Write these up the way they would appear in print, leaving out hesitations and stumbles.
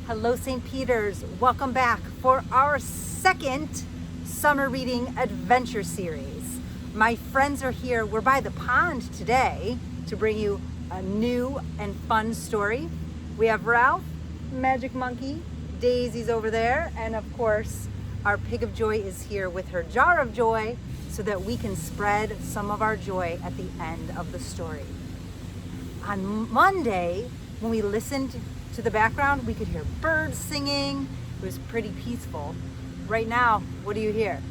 Hello, St. Peter's. Welcome back for our second summer reading adventure series. My friends are here. We're by the pond today to bring you a new and fun story. We have Ralph, Magic Monkey, Daisy's over there, and of course, our Pig of Joy is here with her jar of joy so that we can spread some of our joy at the end of the story. On Monday, when we listened to the background, we could hear birds singing. It was pretty peaceful. Right now, what do you hear?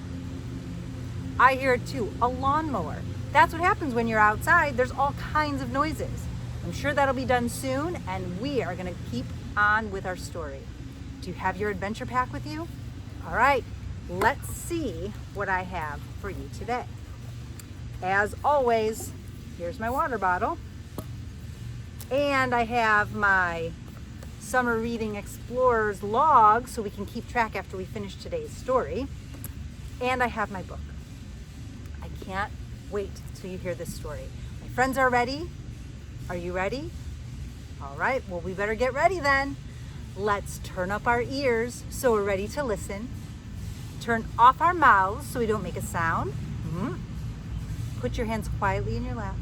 I hear it too, a lawnmower. That's what happens when you're outside. There's all kinds of noises. I'm sure that'll be done soon, and we are gonna keep on with our story. Do you have your adventure pack with you? All right, let's see what I have for you today. As always, here's my water bottle. And I have my Summer Reading Explorers log so we can keep track after we finish today's story. And I have my book. I can't wait till you hear this story. My friends are ready. Are you ready? All right, well, we better get ready then. Let's turn up our ears so we're ready to listen. Turn off our mouths so we don't make a sound. Put your hands quietly in your lap.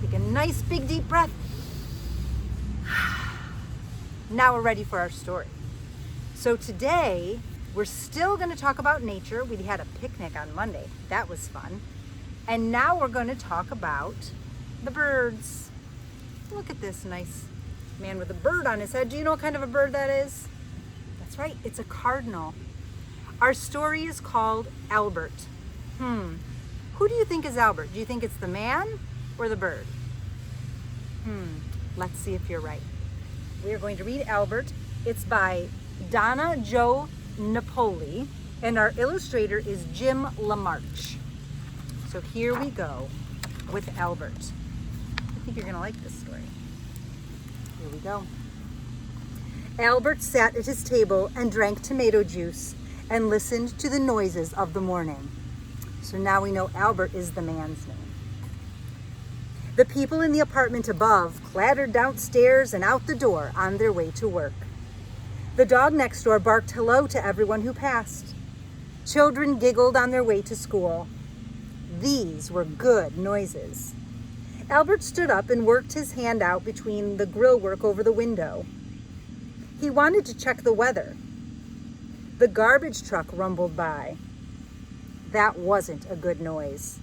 Take a nice big deep breath. Now we're ready for our story. So today, we're still going to talk about nature. We had a picnic on Monday. That was fun. And now we're going to talk about the birds. Look at this nice man with a bird on his head. Do you know what kind of a bird that is? That's right, it's a cardinal. Our story is called Albert. Who do you think is Albert? Do you think it's the man or the bird? Let's see if you're right. We are going to read Albert. It's by Donna Napoli, and our illustrator is Jim LaMarche. So here we go with Albert. I think you're going to like this story. Here we go. Albert sat at his table and drank tomato juice and listened to the noises of the morning. So now we know Albert is the man's name. The people in the apartment above clattered downstairs and out the door on their way to work. The dog next door barked hello to everyone who passed. Children giggled on their way to school. These were good noises. Albert stood up and worked his hand out between the grill work over the window. He wanted to check the weather. The garbage truck rumbled by. That wasn't a good noise.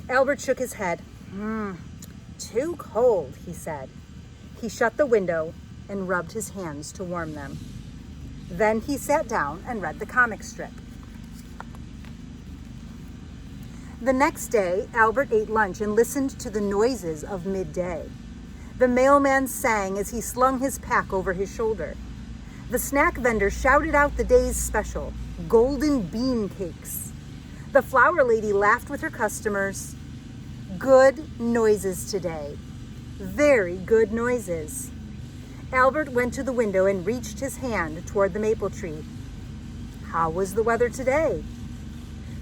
Albert shook his head. Too cold, he said. He shut the window and rubbed his hands to warm them. Then he sat down and read the comic strip. The next day, Albert ate lunch and listened to the noises of midday. The mailman sang as he slung his pack over his shoulder. The snack vendor shouted out the day's special, golden bean cakes. The flower lady laughed with her customers. Good noises today. Very good noises. Albert went to the window and reached his hand toward the maple tree. How was the weather today?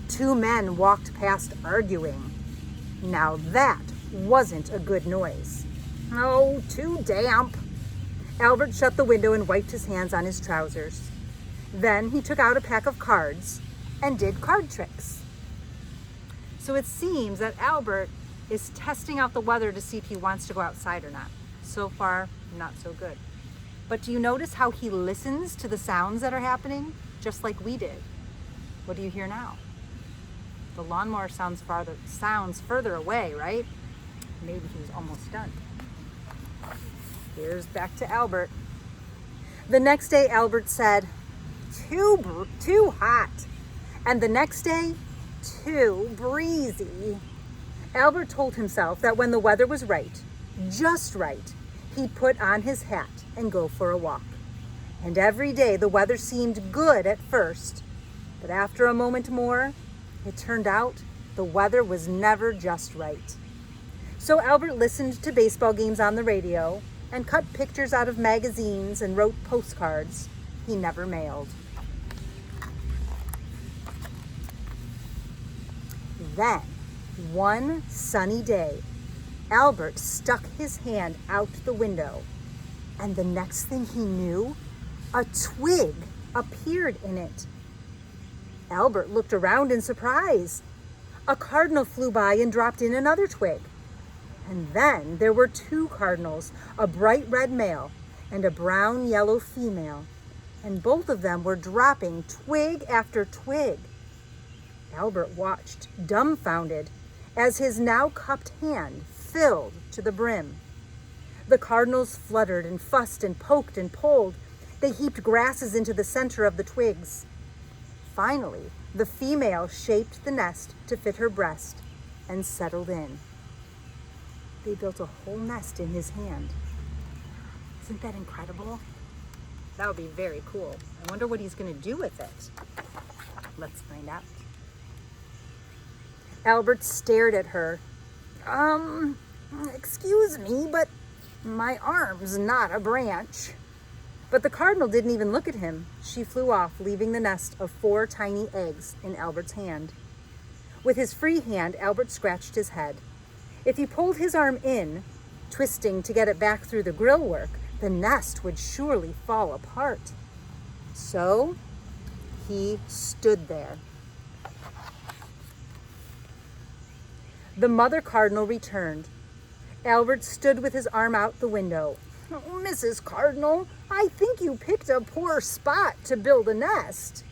Two men walked past arguing. Now that wasn't a good noise. Oh, too damp. Albert shut the window and wiped his hands on his trousers. Then he took out a pack of cards and did card tricks. So it seems that Albert is testing out the weather to see if he wants to go outside or not. So far, not so good. But do you notice how he listens to the sounds that are happening, just like we did? What do you hear now? The lawnmower sounds further away, right? Maybe he was almost done. Here's back to Albert. The next day, Albert said, too hot. And the next day, too breezy. Albert told himself that when the weather was right, just right, he'd put on his hat and go for a walk. And every day the weather seemed good at first, but after a moment more, it turned out the weather was never just right. So Albert listened to baseball games on the radio and cut pictures out of magazines and wrote postcards he never mailed. Then, one sunny day, Albert stuck his hand out the window, and the next thing he knew, A twig appeared in it. Albert looked around in surprise. A cardinal flew by and dropped in another twig. And then there were two cardinals, a bright red male and a brown yellow female, and both of them were dropping twig after twig. Albert watched, dumbfounded, as his now cupped hand filled to the brim. The cardinals fluttered and fussed and poked and pulled. They heaped grasses into the center of the twigs. Finally, the female shaped the nest to fit her breast and settled in. They built a whole nest in his hand. Isn't that incredible? That would be very cool. I wonder what he's going to do with it. Let's find out. Albert stared at her. Excuse me, but my arm's not a branch. But the cardinal didn't even look at him. She flew off, leaving the nest of 4 tiny eggs in Albert's hand. With his free hand, Albert scratched his head. If he pulled his arm in, twisting to get it back through the grill work, the nest would surely fall apart. So he stood there. The mother cardinal returned. Albert stood with his arm out the window. "Oh, Mrs. Cardinal, I think you picked a poor spot to build a nest."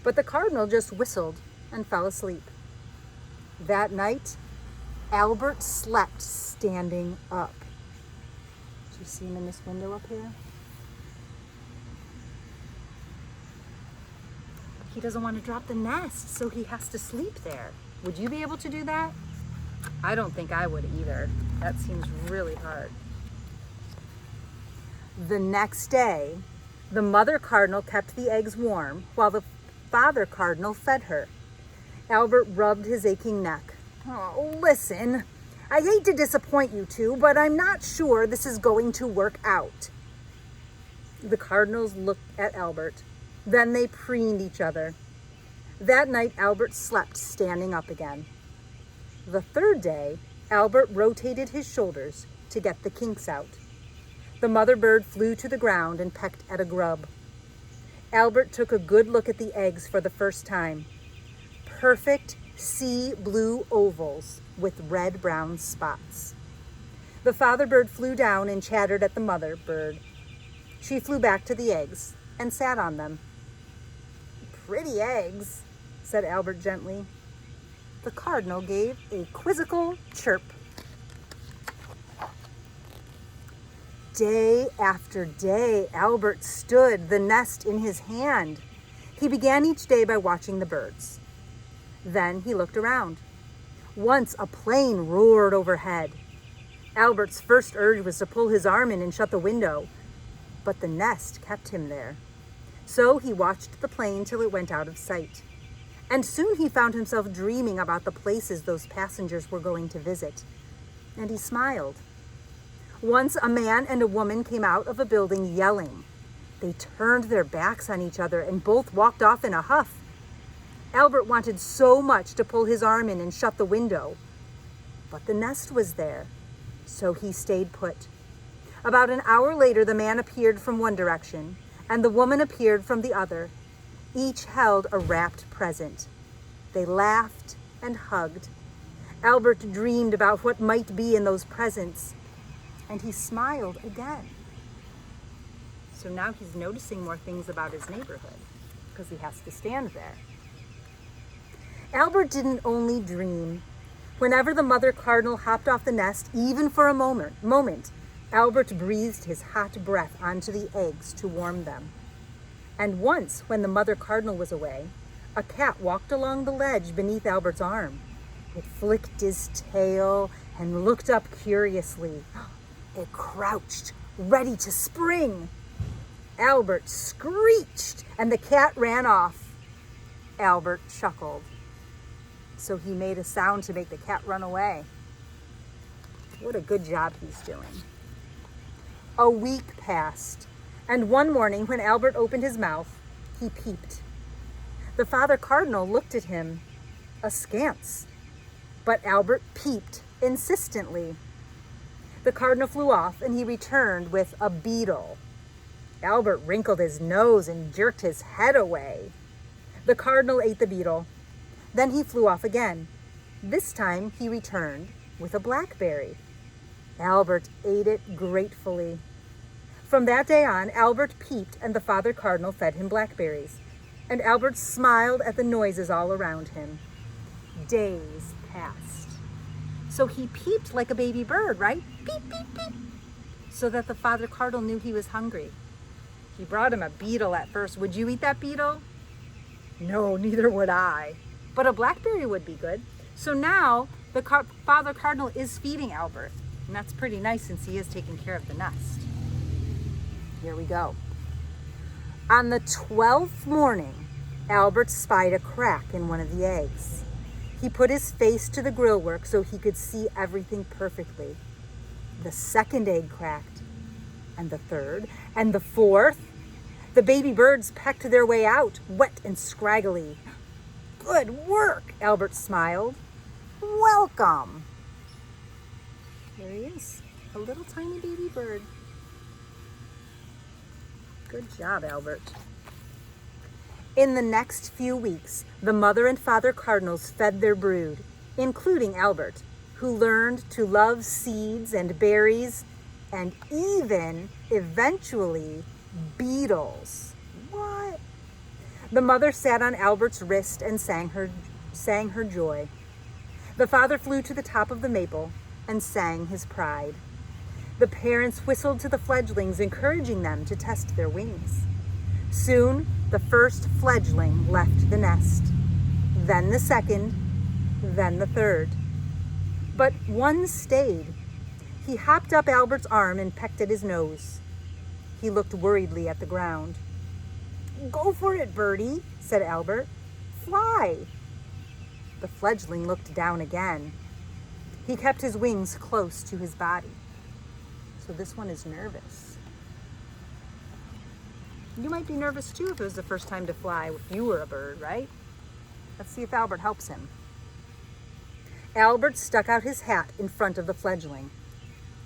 But the cardinal just whistled and fell asleep. That night, Albert slept standing up. Do you see him in this window up here? He doesn't want to drop the nest, so he has to sleep there. Would you be able to do that? I don't think I would either. That seems really hard. The next day, the mother cardinal kept the eggs warm while the father cardinal fed her. Albert rubbed his aching neck. "Oh, listen, I hate to disappoint you two, but I'm not sure this is going to work out." The cardinals looked at Albert. Then they preened each other. That night, Albert slept standing up again. The third day, Albert rotated his shoulders to get the kinks out. The mother bird flew to the ground and pecked at a grub. Albert took a good look at the eggs for the first time. Perfect sea blue ovals with red-brown spots. The father bird flew down and chattered at the mother bird. She flew back to the eggs and sat on them. "Pretty eggs," said Albert gently. The cardinal gave a quizzical chirp. Day after day, Albert stood, the nest in his hand. He began each day by watching the birds. Then he looked around. Once a plane roared overhead. Albert's first urge was to pull his arm in and shut the window, but the nest kept him there. So he watched the plane till it went out of sight. And soon he found himself dreaming about the places those passengers were going to visit. And he smiled. Once a man and a woman came out of a building yelling. They turned their backs on each other and both walked off in a huff. Albert wanted so much to pull his arm in and shut the window. But the nest was there, so he stayed put. About an hour later, the man appeared from one direction, and the woman appeared from the other. Each held a wrapped present. They laughed and hugged. Albert dreamed about what might be in those presents, and he smiled again. So now he's noticing more things about his neighborhood because he has to stand there. Albert didn't only dream. Whenever the mother cardinal hopped off the nest, even for a moment, Albert breathed his hot breath onto the eggs to warm them. And once, when the mother cardinal was away, a cat walked along the ledge beneath Albert's arm. It flicked his tail and looked up curiously. It crouched, ready to spring. Albert screeched, and the cat ran off. Albert chuckled. So he made a sound to make the cat run away. What a good job he's doing. A week passed, and one morning when Albert opened his mouth, he peeped. The father cardinal looked at him askance, but Albert peeped insistently. The cardinal flew off, and he returned with a beetle. Albert wrinkled his nose and jerked his head away. The cardinal ate the beetle. Then he flew off again. This time he returned with a blackberry. Albert ate it gratefully. From that day on, Albert peeped and the father cardinal fed him blackberries. And Albert smiled at the noises all around him. Days passed. So he peeped like a baby bird, right? Peep, peep, peep. So that the father cardinal knew he was hungry. He brought him a beetle at first. Would you eat that beetle? No, neither would I. But a blackberry would be good. So now the father cardinal is feeding Albert. And that's pretty nice since he is taking care of the nest. Here we go. On the 12th morning, Albert spied a crack in one of the eggs. He put his face to the grillwork so he could see everything perfectly. The second egg cracked, and the third, and the fourth. The baby birds pecked their way out, wet and scraggly. Good work, Albert smiled. Welcome. There he is, a little tiny baby bird. Good job, Albert. In the next few weeks, the mother and father cardinals fed their brood, including Albert, who learned to love seeds and berries and even, eventually, beetles. What? The mother sat on Albert's wrist and sang her joy. The father flew to the top of the maple and sang his pride. The parents whistled to the fledglings, encouraging them to test their wings. Soon, the first fledgling left the nest, then the second, then the third. But one stayed. He hopped up Albert's arm and pecked at his nose. He looked worriedly at the ground. Go for it, birdie, said Albert. Fly. The fledgling looked down again. He kept his wings close to his body. So this one is nervous. You might be nervous too if it was the first time to fly, if you were a bird, right? Let's see if Albert helps him. Albert stuck out his hat in front of the fledgling.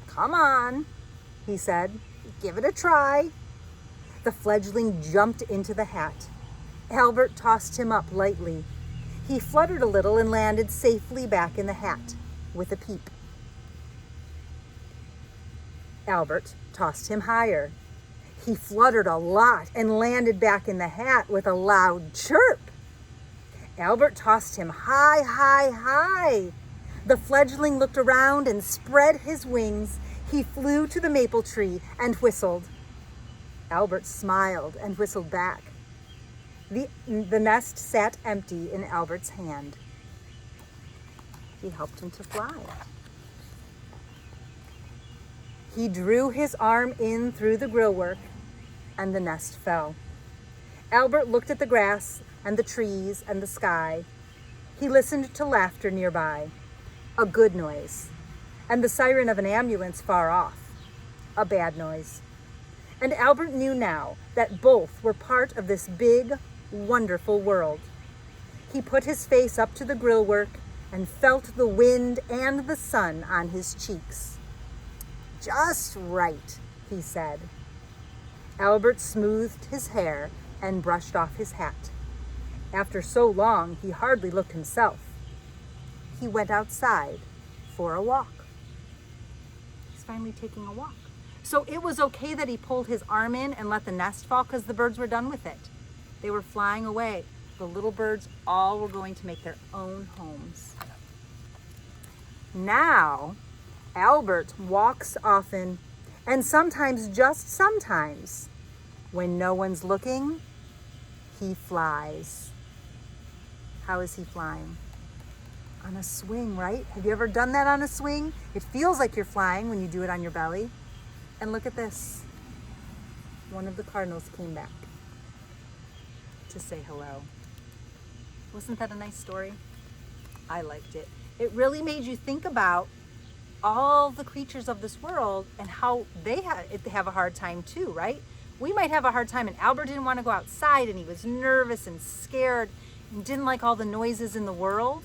Come on, he said. Give it a try. The fledgling jumped into the hat. Albert tossed him up lightly. He fluttered a little and landed safely back in the hat with a peep. Albert tossed him higher. He fluttered a lot and landed back in the hat with a loud chirp. Albert tossed him high, high, high. The fledgling looked around and spread his wings. He flew to the maple tree and whistled. Albert smiled and whistled back. The nest sat empty in Albert's hand. He helped him to fly. He drew his arm in through the grillwork, and the nest fell. Albert looked at the grass and the trees and the sky. He listened to laughter nearby, a good noise, and the siren of an ambulance far off, a bad noise. And Albert knew now that both were part of this big, wonderful world. He put his face up to the grillwork and felt the wind and the sun on his cheeks. Just right, he said. Albert smoothed his hair and brushed off his hat. After so long, he hardly looked himself. He went outside for a walk. He's finally taking a walk. So it was okay that he pulled his arm in and let the nest fall because the birds were done with it. They were flying away. The little birds all were going to make their own homes. Now, Albert walks often, and sometimes, just sometimes, when no one's looking, he flies. How is he flying? On a swing, right? Have you ever done that on a swing? It feels like you're flying when you do it on your belly. And look at this. One of the cardinals came back to say hello. Wasn't that a nice story? I liked it. It really made you think about all the creatures of this world and how they have a hard time too, right? We might have a hard time, and Albert didn't want to go outside, and he was nervous and scared and didn't like all the noises in the world.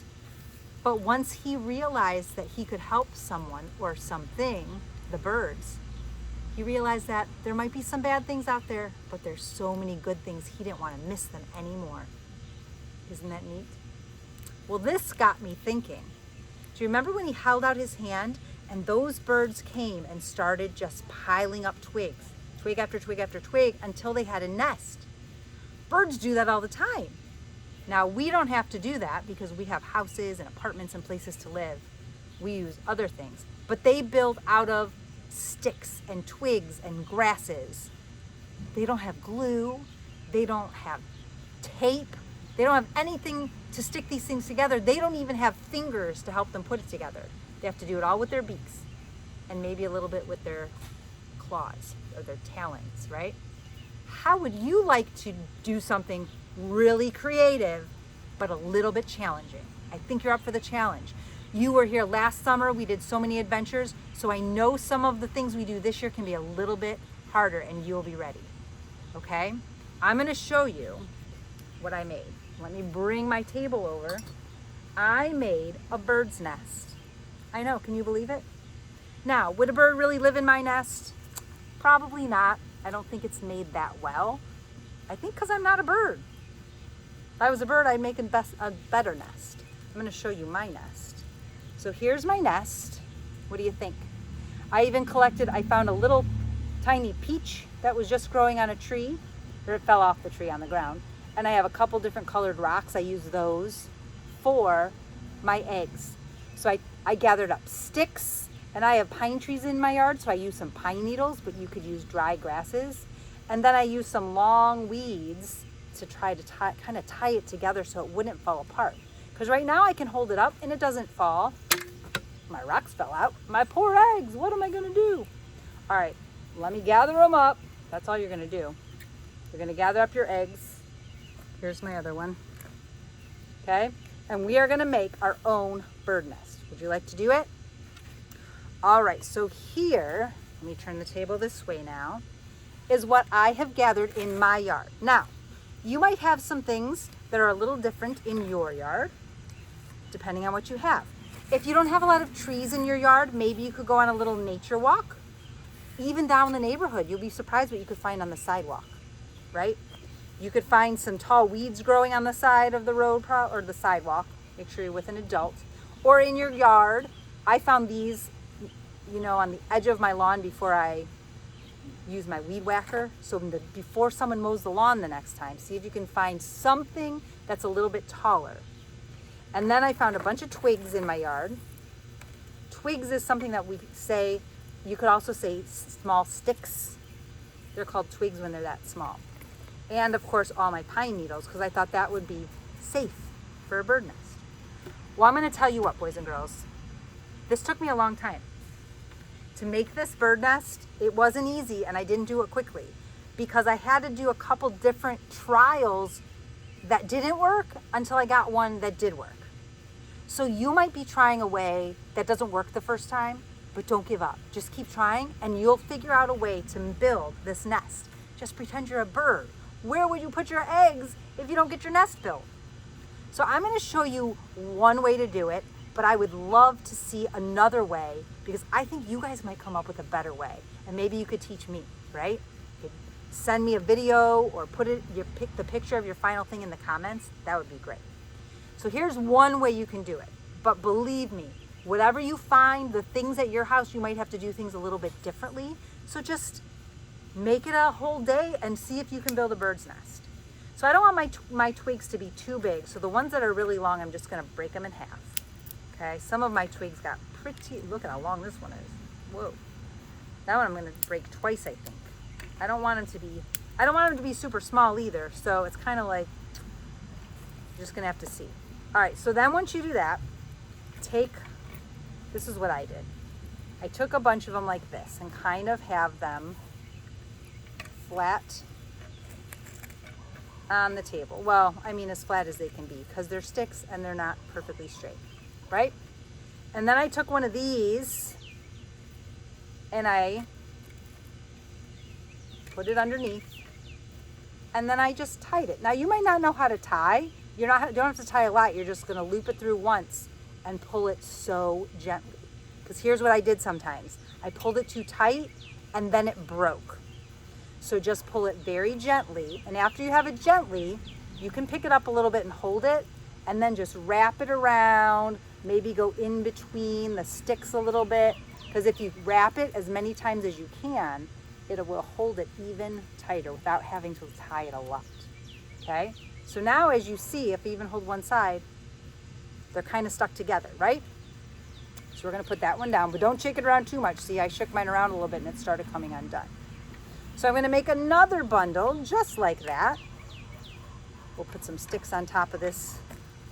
But once he realized that he could help someone or something, the birds, He realized that there might be some bad things out there, but there's so many good things he didn't want to miss them anymore. Isn't that neat? Well, this got me thinking. Do you remember when he held out his hand and those birds came and started just piling up twigs, twig after twig after twig, until they had a nest? Birds do that all the time. Now, we don't have to do that because we have houses and apartments and places to live. We use other things, but they build out of sticks and twigs and grasses. They don't have glue. They don't have tape. They don't have anything to stick these things together. They don't even have fingers to help them put it together. They have to do it all with their beaks and maybe a little bit with their claws or their talons, right? How would you like to do something really creative but a little bit challenging? I think you're up for the challenge. You were here last summer. We did so many adventures, so I know some of the things we do this year can be a little bit harder, and you'll be ready. Okay? I'm going to show you what I made. Let me bring my table over. I made a bird's nest. I know, can you believe it? Now, would a bird really live in my nest? Probably not. I don't think it's made that well. I think because I'm not a bird. If I was a bird, I'd make a better nest. I'm going to show you my nest. So here's my nest. What do you think? I found a little tiny peach that was just growing on a tree, or it fell off the tree on the ground. And I have a couple different colored rocks. I use those for my eggs. So I gathered up sticks, and I have pine trees in my yard, so I use some pine needles, but you could use dry grasses. And then I use some long weeds to try to kind of tie it together so it wouldn't fall apart. Because right now I can hold it up and it doesn't fall. My rocks fell out. My poor eggs, what am I gonna do? All right, let me gather them up. That's all you're gonna do. You're gonna gather up your eggs. Here's my other one. Okay, and we are gonna make our own bird nest. Would you like to do it? All right, so here, let me turn the table this way now, is what I have gathered in my yard. Now, you might have some things that are a little different in your yard, depending on what you have. If you don't have a lot of trees in your yard, maybe you could go on a little nature walk. Even down the neighborhood, you'll be surprised what you could find on the sidewalk, right? You could find some tall weeds growing on the side of the road or the sidewalk. Make sure you're with an adult. Or in your yard, I found these, on the edge of my lawn before I use my weed whacker. So before someone mows the lawn the next time, see if you can find something that's a little bit taller. And then I found a bunch of twigs in my yard. Twigs is something that we say, you could also say small sticks. They're called twigs when they're that small. And of course, all my pine needles, because I thought that would be safe for a bird nest. Well, I'm going to tell you what, boys and girls. This took me a long time. To make this bird nest, it wasn't easy, and I didn't do it quickly because I had to do a couple different trials that didn't work until I got one that did work. So you might be trying a way that doesn't work the first time, but don't give up. Just keep trying, and you'll figure out a way to build this nest. Just pretend you're a bird. Where would you put your eggs if you don't get your nest built? So I'm going to show you one way to do it, but I would love to see another way because I think you guys might come up with a better way, and maybe you could teach me, right? You could send me a video or pick the picture of your final thing in the comments. That would be great. So here's one way you can do it, but believe me, whatever you find, the things at your house, you might have to do things a little bit differently. So just make it a whole day and see if you can build a bird's nest. So I don't want my twigs to be too big. So the ones that are really long, I'm just gonna break them in half. Okay, some of my twigs got pretty, look at how long this one is. Whoa. That one I'm gonna break twice, I think. I don't want them to be super small either. So it's kind of like, you're just gonna have to see. All right, so then once you do that, this is what I did. I took a bunch of them like this and kind of have them flat on the table. Well, I mean as flat as they can be because they're sticks and they're not perfectly straight, right? And then I took one of these and I put it underneath and then I just tied it. Now you might not know how to tie. You don't have to tie a lot. You're just gonna loop it through once and pull it so gently. Because here's what I did sometimes. I pulled it too tight and then it broke. So just pull it very gently, and after you have it gently, you can pick it up a little bit and hold it, and then just wrap it around, maybe go in between the sticks a little bit, because if you wrap it as many times as you can, it will hold it even tighter without having to tie it a lot, okay? So now as you see, if I even hold one side, they're kind of stuck together, right? So we're gonna put that one down, but don't shake it around too much. See, I shook mine around a little bit and it started coming undone. So I'm gonna make another bundle just like that. We'll put some sticks on top of this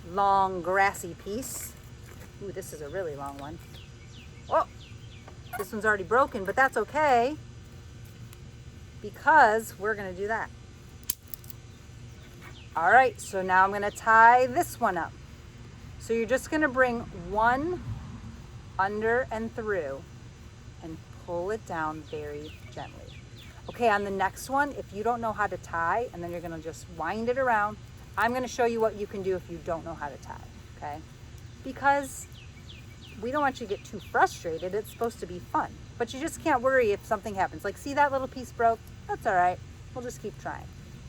long grassy piece. Ooh, this is a really long one. Oh, this one's already broken, but that's okay because we're gonna do that. All right, so now I'm gonna tie this one up. So you're just gonna bring one under and through and pull it down very gently. Okay, on the next one, if you don't know how to tie, and then you're gonna just wind it around, I'm gonna show you what you can do if you don't know how to tie, okay? Because we don't want you to get too frustrated. It's supposed to be fun, but you just can't worry if something happens. Like, see that little piece broke? That's all right, we'll just keep trying.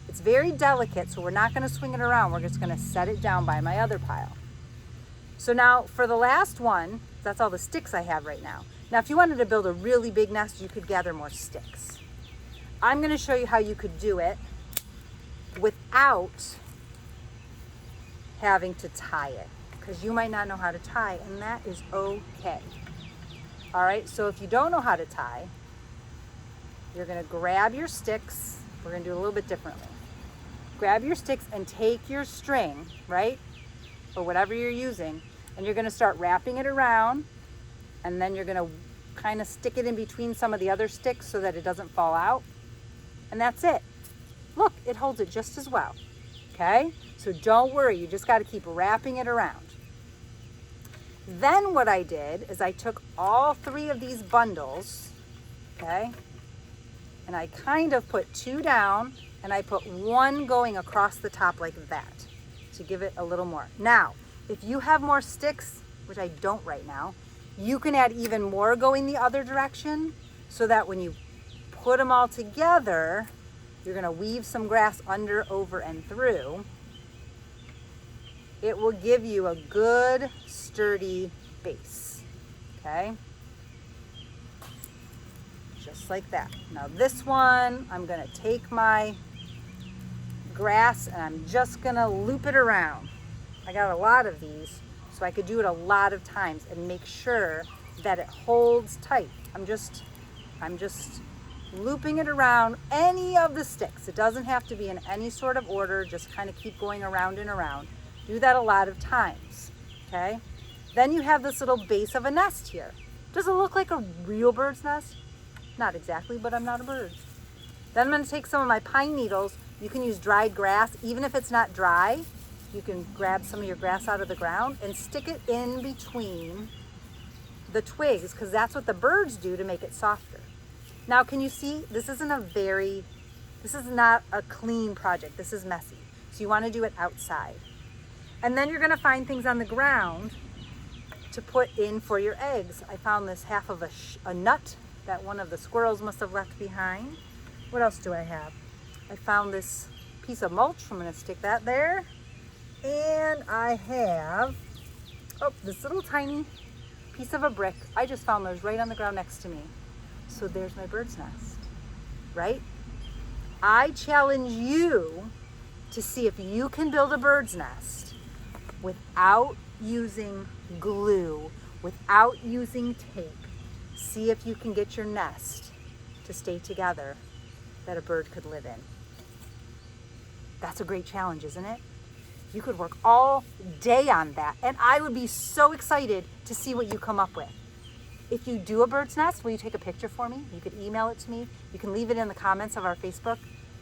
It's very delicate, so we're not gonna swing it around. We're just gonna set it down by my other pile. So now for the last one, that's all the sticks I have right now. Now, if you wanted to build a really big nest, you could gather more sticks. I'm gonna show you how you could do it without having to tie it, because you might not know how to tie, and that is okay. All right, so if you don't know how to tie, you're gonna grab your sticks. We're gonna do it a little bit differently. Grab your sticks and take your string, right? Or whatever you're using, and you're gonna start wrapping it around, and then you're gonna kind of stick it in between some of the other sticks so that it doesn't fall out. And that's it. Look, it holds it just as well, okay? So don't worry, you just gotta keep wrapping it around. Then what I did is I took all three of these bundles, okay? And I kind of put two down, and I put one going across the top like that to give it a little more. Now, if you have more sticks, which I don't right now, you can add even more going the other direction, so that when you put them all together, you're gonna weave some grass under, over, and through. It will give you a good, sturdy base, okay? Just like that. Now this one, I'm gonna take my grass and I'm just gonna loop it around. I got a lot of these, so I could do it a lot of times and make sure that it holds tight. I'm just looping it around any of the sticks. It doesn't have to be in any sort of order, just kind of keep going around and around. Do that a lot of times, okay? Then you have this little base of a nest here. Does it look like a real bird's nest? Not exactly, but I'm not a bird. Then I'm gonna take some of my pine needles. You can use dried grass. Even if it's not dry, you can grab some of your grass out of the ground and stick it in between the twigs, because that's what the birds do to make it softer. Now, can you see, this is not a clean project. This is messy. So you wanna do it outside. And then you're gonna find things on the ground to put in for your eggs. I found this half of a nut that one of the squirrels must have left behind. What else do I have? I found this piece of mulch. I'm gonna stick that there. And I have, this little tiny piece of a brick. I just found those right on the ground next to me. So there's my bird's nest, right? I challenge you to see if you can build a bird's nest without using glue, without using tape. See if you can get your nest to stay together that a bird could live in. That's a great challenge, isn't it? You could work all day on that, and I would be so excited to see what you come up with. If you do a bird's nest, will you take a picture for me? You could email it to me. You can leave it in the comments of our Facebook.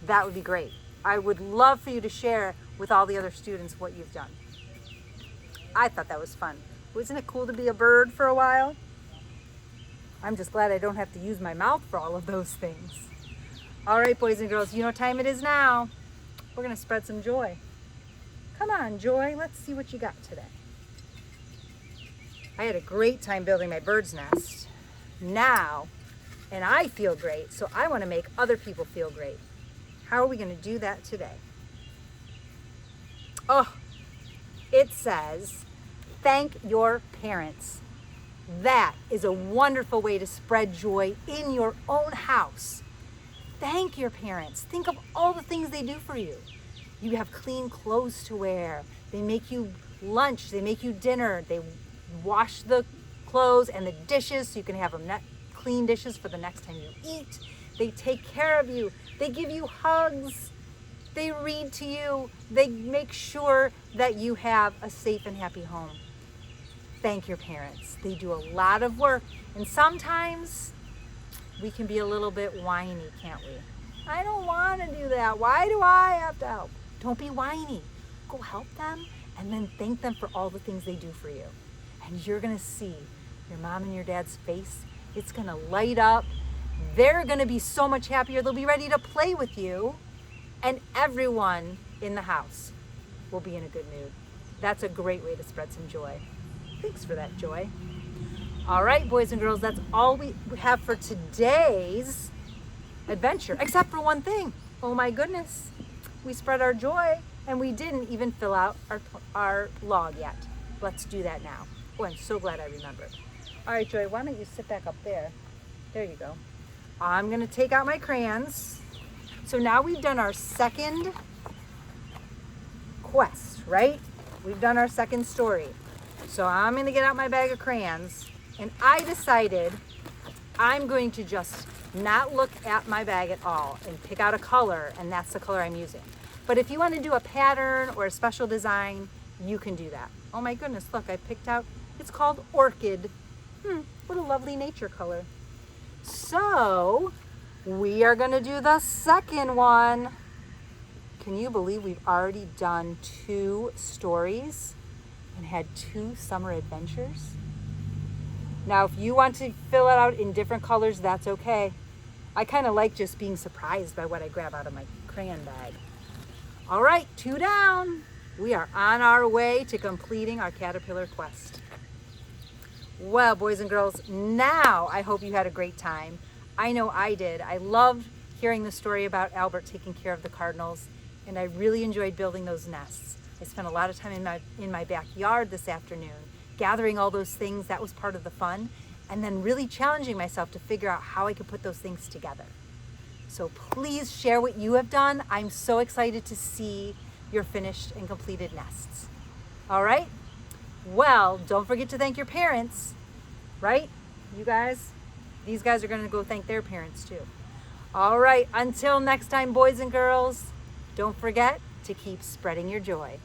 That would be great. I would love for you to share with all the other students what you've done. I thought that was fun. Wasn't it cool to be a bird for a while? I'm just glad I don't have to use my mouth for all of those things. All right, boys and girls, you know what time it is now. We're gonna spread some joy. Come on, Joy, let's see what you got today. I had a great time building my bird's nest. Now, and I feel great, so I want to make other people feel great. How are we going to do that today? Oh, it says, thank your parents. That is a wonderful way to spread joy in your own house. Thank your parents. Think of all the things they do for you. You have clean clothes to wear. They make you lunch. They make you dinner. They wash the clothes and the dishes so you can have them clean dishes for the next time you eat. They take care of you. They give you hugs. They read to you. They make sure that you have a safe and happy home. Thank your parents. They do a lot of work, and sometimes we can be a little bit whiny, can't we? I don't want to do that. Why do I have to help? Don't be whiny. Go help them and then thank them for all the things they do for you. And you're going to see your mom and your dad's face. It's going to light up. They're going to be so much happier. They'll be ready to play with you. And everyone in the house will be in a good mood. That's a great way to spread some joy. Thanks for that, Joy. All right, boys and girls, that's all we have for today's adventure, except for one thing. Oh my goodness. We spread our joy and we didn't even fill out our log yet. Let's do that now. Oh, I'm so glad I remembered. All right, Joy, why don't you sit back up there? There you go. I'm going to take out my crayons. So now we've done our second quest, right? We've done our second story. So I'm going to get out my bag of crayons, and I decided I'm going to just not look at my bag at all and pick out a color, and that's the color I'm using. But if you want to do a pattern or a special design, you can do that. Oh my goodness, look, I picked out, it's called Orchid. What a lovely nature color. So we are going to do the second one. Can you believe we've already done 2 stories and had 2 summer adventures? Now, if you want to fill it out in different colors, that's okay. I kind of like just being surprised by what I grab out of my crayon bag. All right, 2 down. We are on our way to completing our caterpillar quest. Well, boys and girls, now I hope you had a great time. I know I did. I loved hearing the story about Albert taking care of the cardinals, and I really enjoyed building those nests. I spent a lot of time in my backyard this afternoon, gathering all those things. That was part of the fun, and then really challenging myself to figure out how I could put those things together. So please share what you have done. I'm so excited to see your finished and completed nests. All right? Well, don't forget to thank your parents, right? You guys, these guys are going to go thank their parents too. All right, until next time, boys and girls, don't forget to keep spreading your joy.